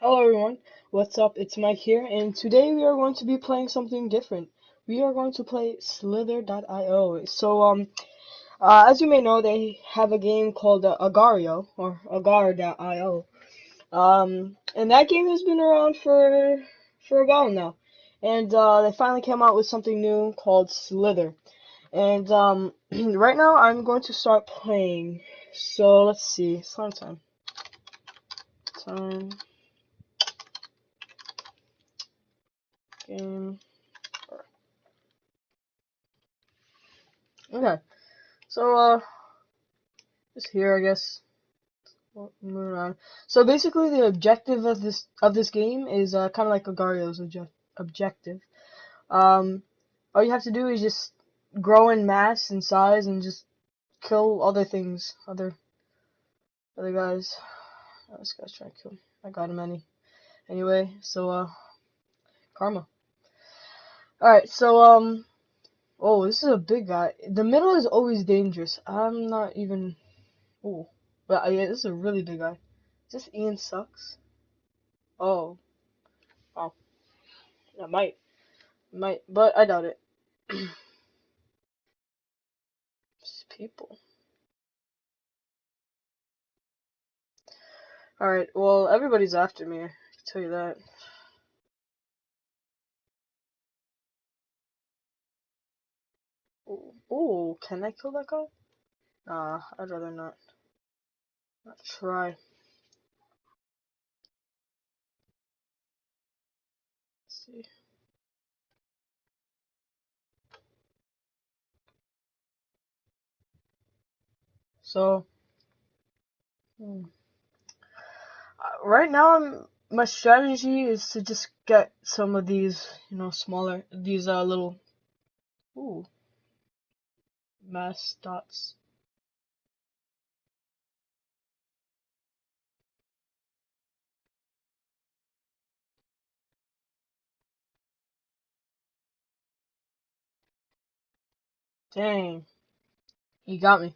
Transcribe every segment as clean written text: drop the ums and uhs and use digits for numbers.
Hello everyone, what's up? It's Mike here, and today we are going to be playing something different. We are going to play Slither.io. As you may know, they have a game called Agario, or Agar.io. And that game has been around for a while now. And they finally came out with something new called Slither. And right now I'm going to start playing. So let's see, Slimetime. Time game. Okay. So, just here, I guess. Well, moving on. So basically, the objective of this game is kind of like Agario's objective. Um, all you have to do is just grow in mass and size and just kill other things, other guys. Oh, this guy's trying to kill me. I got him anyway. So karma. All right. So oh, this is a big guy. The middle is always dangerous. I'm not even. Oh, but yeah, this is a really big guy. Is this Ian Sucks? Oh, oh, I might, but I doubt it. Just people. Alright, well, everybody's after me, I can tell you that. Oh, can I kill that guy? Nah, I'd rather not. Not try. Let's see. So, hmm. Right now, my strategy is to just get some of these, smaller, these little, ooh, mass dots. Dang, he got me.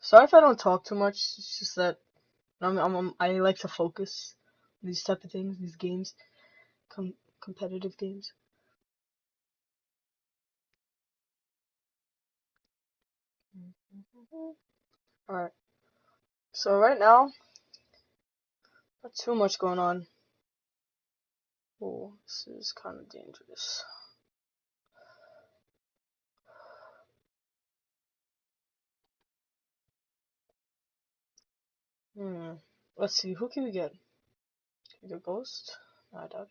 Sorry if I don't talk too much. It's just that I like to focus on these type of things, these games, competitive games. Alright, so right now, not too much going on. Oh, this is kind of dangerous. Hmm. Let's see, who can we get? Can we get Ghost? No, I doubt it.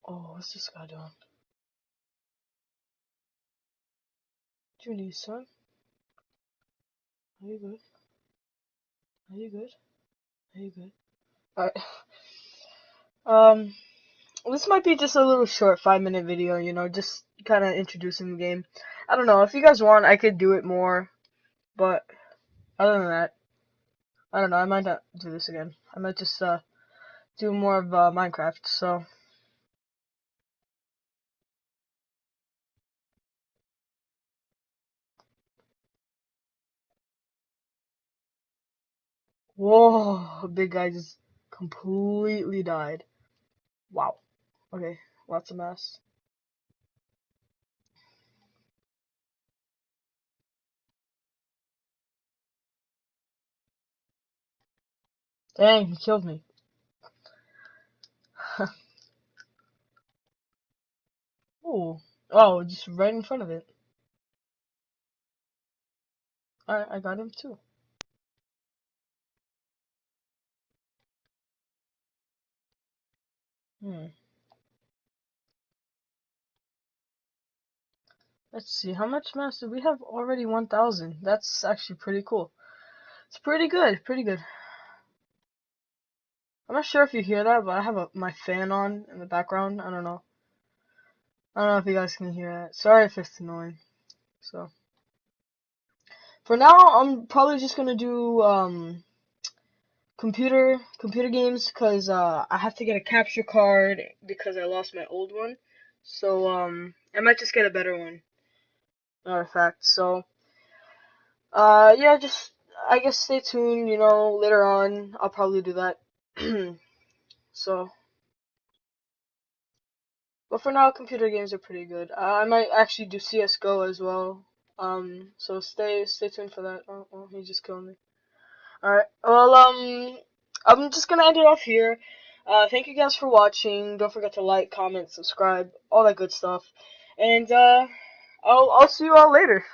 Oh, what's this guy doing? Junie, son? Are you good? Are you good? Are you good? Alright. Um, this might be just a little short 5-minute video, just kind of introducing the game. I don't know, if you guys want, I could do it more, but other than that, I don't know, I might not do this again. I might just, do more of, Minecraft, so. Whoa, big guy just completely died. Wow. Okay, lots of mass. Dang, he killed me. Ooh. Oh, just right in front of it. Alright, I got him too. Hmm. Let's see, how much mass do we have? Already 1,000. That's actually pretty cool. It's pretty good, pretty good. I'm not sure if you hear that, but I have my fan on in the background. I don't know. I don't know if you guys can hear that. Sorry if it's annoying. So, for now, I'm probably just gonna do, computer games because I have to get a capture card because I lost my old one. So I might just get a better one. Matter of fact. So yeah, just I guess stay tuned. You know, later on I'll probably do that. So, but for now, computer games are pretty good. I might actually do CS:GO as well. So stay tuned for that. Oh, he just killed me. Alright, well, I'm just gonna end it off here. Thank you guys for watching. Don't forget to like, comment, subscribe, all that good stuff. And, I'll see you all later.